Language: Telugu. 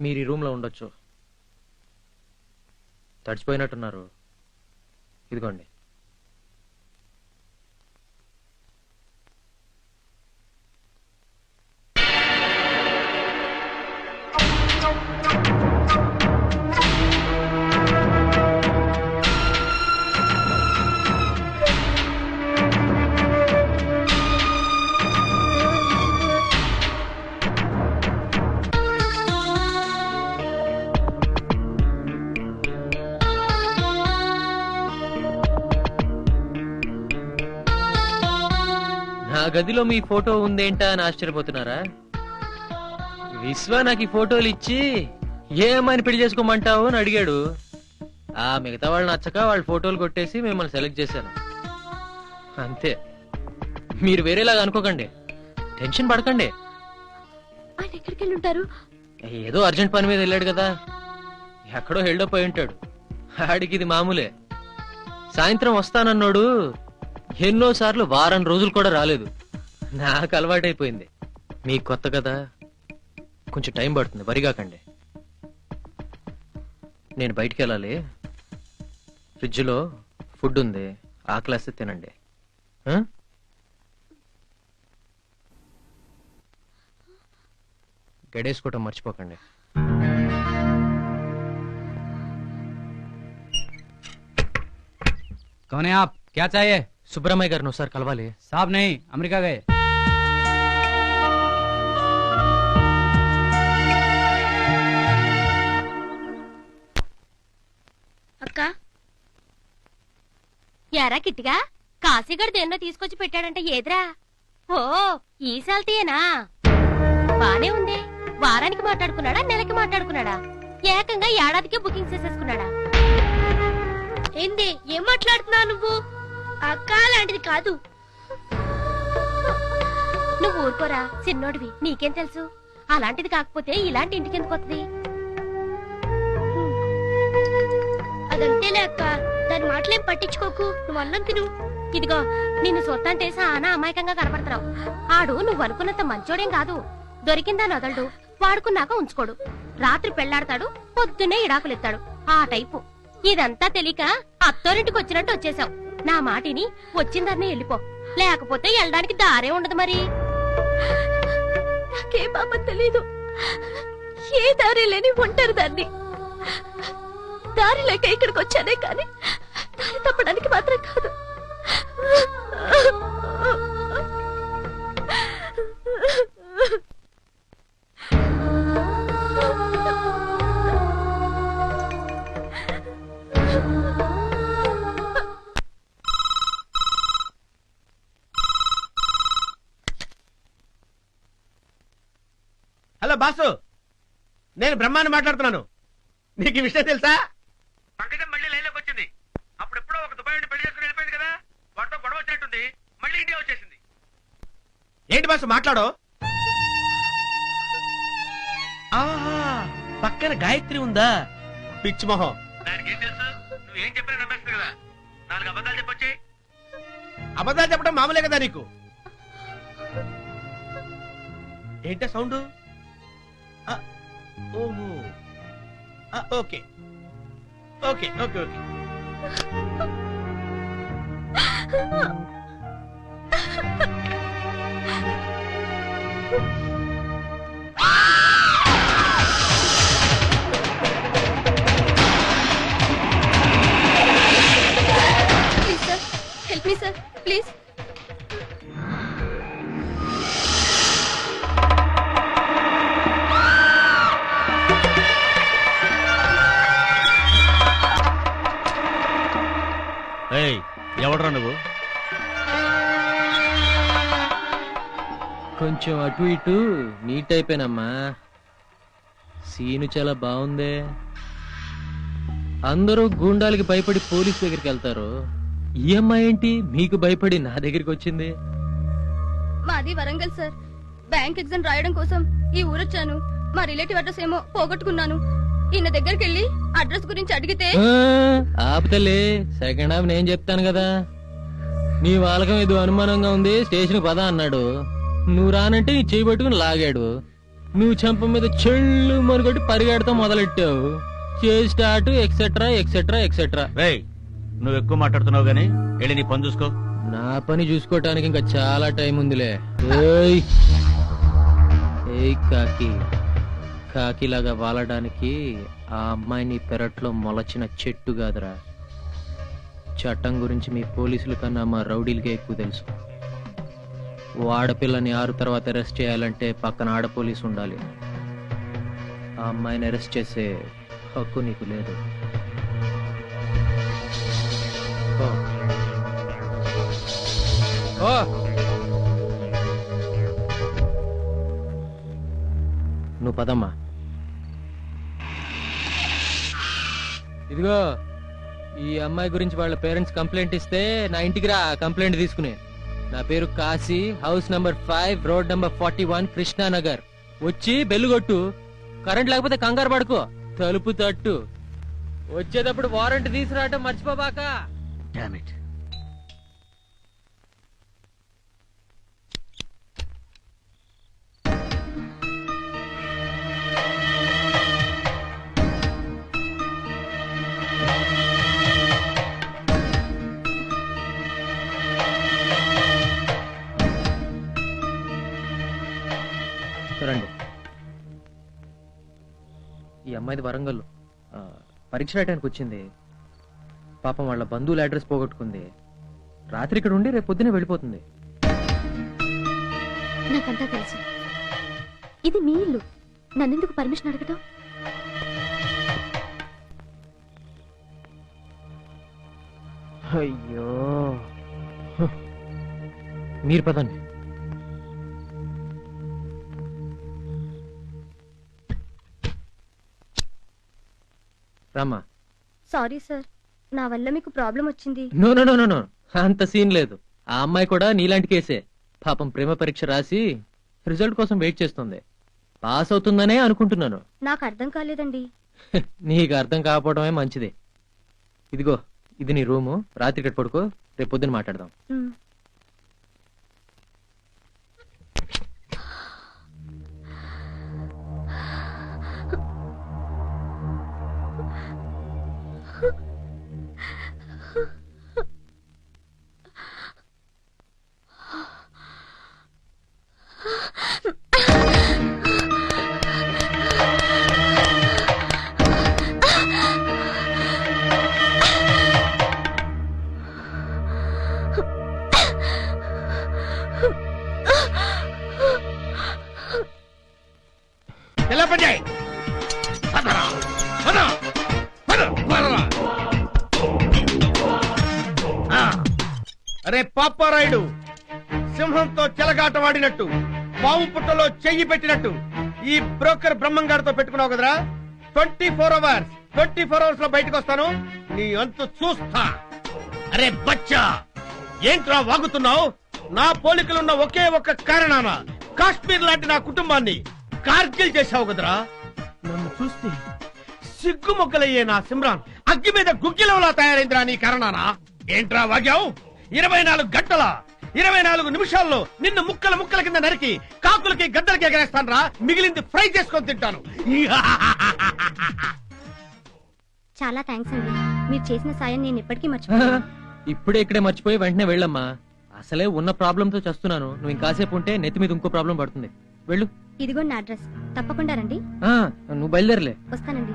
మీరు ఈ రూమ్ లో ఉండొచ్చు. తడిచిపోయినట్టున్నారు. ఇదిగోండి. నా గదిలో మీ ఫోటో ఉందేంటా అని ఆశ్చర్యపోతున్నారా? విశ్వ నాకు ఈ ఫోటోలు ఇచ్చి ఏమని పెళ్లి చేసుకోమంటావు అని అడిగాడు. ఆ మిగతా వాళ్ళు నచ్చక వాళ్ళ ఫోటోలు కొట్టేసి మిమ్మల్ని సెలెక్ట్ చేశాను అంతే. మీరు వేరేలాగా అనుకోకండి, టెన్షన్ పడకండి. ఆయన ఎక్కడికి వెళ్ళి ఉంటారు? ఏదో అర్జెంట్ పని మీద వెళ్ళాడు కదా, ఎక్కడో హెల్డప్ అయి ఉంటాడు. ఆడికి ఇది మామూలే. సాయంత్రం వస్తానన్నాడు, ఎన్నోసార్లు వారం రోజులు కూడా రాలేదు. నాకు అలవాటైపోయింది. మీకు కొత్త కదా, కొంచెం టైం పడుతుంది, వరిగాకండి. నేను బయటికి వెళ్ళాలి. ఫ్రిడ్జ్లో ఫుడ్ ఉంది, ఆకలేస్తే తినండి. గడేసుకోవటం మర్చిపోకండి. कौन है आप? क्या चाहिए? సుబ్రహ్మయ్య గారిని ఒకసారి కలవాలి. साहब नहीं, अमेरिका गए. అక్క యారా కిట్టిగా కాశీగడ్ దేన్నో తీసుకొచ్చి పెట్టాడంటే ఏదిరా? ఓ ఈ సాల్తీయేనా? బానే ఉంది. వారానికి మాట్లాడుకున్నాడా, నెలకి మాట్లాడుకున్నాడా, ఏకంగా ఏడాదికే బుకింగ్ చేసేసుకున్నాడా? ఏంది, ఏం మాట్లాడుతున్నావు నువ్వు? అక్క లాంటిది కాదు. నువ్వు ఊరుకోరా, చిన్నోడివి, నీకేం తెలుసు? అలాంటిది కాకపోతే ఇలాంటి ఇంటికి ఎందుకు వస్తుంది? అదంతేలే అక్క, దాని మాటలేం పట్టించుకోకు, నువ్వు అన్నం తిను. ఇదిగో నిన్ను సొత్తంటే చాలా అమాయకంగా కనపడుతున్నావు. ఆడు నువ్వు అనుకున్నంత మంచోడేం కాదు. దొరికిందా నదలడు, వాడుకున్నాక ఉంచుకోడు. రాత్రి పెళ్లాడతాడు, పొద్దున్నే ఇడాకులెత్తాడు, ఆ టైపు. ఇదంతా తెలియక అత్తోరింటికి వచ్చినట్టు వచ్చేసావు. నా మాటిని వచ్చిందన్నే వెళ్ళిపో, లేకపోతే వెళ్ళడానికి దారే ఉండదు. మరి నాకే పాప తెలీదు, ఏ దారి లేని ఉంటారు దాన్ని. దారి లేక ఇక్కడికి వచ్చానే కానీ దారి తప్పడానికి మాత్రం కాదు. హలో బాసు, నేను బ్రహ్మాన్ని మాట్లాడుతున్నాను. నీకు ఈ విషయం తెలుసా? పంకజం మళ్ళీ లైన్లోకి వచ్చింది. అప్పుడెప్పుడో ఒక దుబాయ్ నుండి పెళ్లి చేసుకుని వెళ్ళిపోయింది కదా, వాటితో గొడవ వచ్చినట్టుంది. మళ్ళీ ఇండియా వచ్చేసింది. ఏంటి బాసు మాట్లాడో? ఆహా, పక్కన గాయత్రి ఉందా? పిచ్చి మొహం, దానికి ఏం తెలుసు? నువ్వేం చెప్పినా నమ్మేస్తుంది కదా. 4 అబద్ధాలు చెప్పొచ్చి. అబద్ధాలు చెప్పడం మామూలే కదా నీకు. ఏంటా సౌండ్? ఓహో, okay okay okay okay. Please sir, help me sir, please. ఎవడరా నువ్వు? కొంచెం అటు ఇటు నీట్ అయిపోయినమ్మా. సీను చాలా బాగుందే. అందరూ గూండాలకి భయపడి పోలీస్ దగ్గరికి వెళ్తారు. ఈ అమ్మాయి ఏంటి మీకు భయపడి నా దగ్గరికి వచ్చింది? మాది వరంగల్ సార్. బ్యాంక్ ఎగ్జామ్ రాయడం కోసం ఈ ఊరొచ్చాను. మా రిలేటివ్ అడ్రస్ ఏమో పోగొట్టుకున్నాను. ఈయన దగ్గరికి వెళ్ళి అడ్రస్ గురించి అడిగితే ఆపుతలే, సెకండ్ హాఫ్ నేను చెప్తాను కదా. నీ వాళ్ళకం ఏదో అనుమానంగా ఉంది, స్టేషన్ పద అన్నాడు. నువ్వు రానంటే నీ చేయి పట్టుకుని లాగాడు. నువ్వు చెంప మీద చెళ్ళు మరుగొట్టి పరిగెడతా మొదలెట్టావు. Start etcetera etcetera etcetera. రేయ్, నువ్వు ఎక్కువ మాట్లాడుతున్నావు గానీ వెళ్ళి నీ పని చూసుకో. నా పని చూసుకోవటానికి ఇంకా చాలా టైం ఉందిలే. ఏయ్ ఏయ్ కాకి, కాకిలాగా వాలడానికి ఆ అమ్మాయిని పెరట్లో మొలచిన చెట్టు కాదురా. చట్టం గురించి మీ పోలీసుల కన్నా మా రౌడీలకే ఎక్కువ తెలుసు. ఓ ఆడపిల్లని 6 తర్వాత అరెస్ట్ చేయాలంటే పక్కన ఆడ పోలీసు ఉండాలి. ఆ అమ్మాయిని అరెస్ట్ చేసే హక్కు నీకు లేదు. ఓ. ఓ. నువ్వు పదమ్మా. ఇదిగో ఈ అమ్మాయి గురించి వాళ్ళ పేరెంట్స్ కంప్లైంట్ ఇస్తే నా ఇంటికి రా కంప్లైంట్ తీసుకునే. నా పేరు Kashi, house number 5, road number 41, Krishna Nagar. వచ్చి బెల్లు కొట్టు. కరెంట్ లేకపోతే కంగారు పడుకో, తలుపు తట్టు. వచ్చేటప్పుడు వారెంట్ తీసుకురావటం మర్చిపోబాక. Damn it. రండి. ఈ అమ్మాయిది వరంగల్. పరీక్ష రాయడానికి వచ్చింది. పాపం వాళ్ళ బంధువుల అడ్రస్ పోగొట్టుకుంది. రాత్రి ఇక్కడ ఉండి రేపు పొద్దునే వెళ్ళిపోతుంది. నాకంతా తెలుసు. ఇది మీ ఇల్లు, నన్నెందుకు పర్మిషన్ అడగటం? అయ్యో, మీరు పదండి. రామ్మా. సారీ సార్, నా వల్ల మీకు ప్రాబ్లం వచ్చింది. No no no no no, అంత సీన్ లేదు. ఆ అమ్మాయి కూడా నీలాంటి కేసే. పాపం ప్రేమ పరీక్ష రాసి రిజల్ట్ కోసం వెయిట్ చేస్తుంది. పాస్ అవుతుందనే అనుకుంటున్నాను. నాకు అర్థం కాలేదండి. నీకు అర్థం కాకపోవడమే మంచిది. ఇదిగో ఇది నీ రూము. రాత్రి ఇక్కడ పడుకో, రేపు పొద్దున మాట్లాడదాం. ఉమ్. ఎలా పని చేయి? పదరా, పద, పద, పదరా. అరే పాపారాయుడు, సింహంతో చెలగాట వాడినట్టు, పాము పుట్టలో చెయ్యి పెట్టినట్టు ఈ బ్రోకర్ బ్రహ్మంగారితో పెట్టుకున్నావు కదరా. 24 అవర్స్ లో బయటకు వస్తాను, నీ అంతు చూస్తా. అరే బచ్చా, ఏంట్రా వాగుతున్నావు? నా పోలికలున్న ఒకే ఒక్క కారణాన కాశ్మీర్ లాంటి నా కుటుంబాన్ని కార్గిల్ చేశావు కదరా. నన్ను చూస్తే సిగ్గు మొక్కలయ్యే నా సిమ్రాన్ అగ్గి మీద గుగ్గిలవలా తయారైందిరా నీ కారణానా. ఏంట్రా వాగావు? 24 గంటల 24 నిమిషాల్లో నిన్ను ముక్కల ముక్కల కింద నరికి కాకులకి గద్దలకి ఎగరేస్తాను రా. మిగిలింది ఫ్రై చేసుకొని తింటాను. చాలా థ్యాంక్స్ అండి, మీరు చేసిన సాయం నేను ఎప్పటికీ మర్చిపోయాను. ఇప్పుడే ఇక్కడే మర్చిపోయి వెంటనే వెళ్ళమ్మా. అసలే ఉన్న ప్రాబ్లం తో చేస్తున్నాను. నువ్వు ఇంకాసేపు ఉంటే నెత్తి మీద ఇంకో ప్రాబ్లం పడుతుంది. వెళ్ళు. ఇదిగో నా అడ్రస్, తప్పకుండా రండి. నువ్వు బయలుదేరలే. వస్తానండి.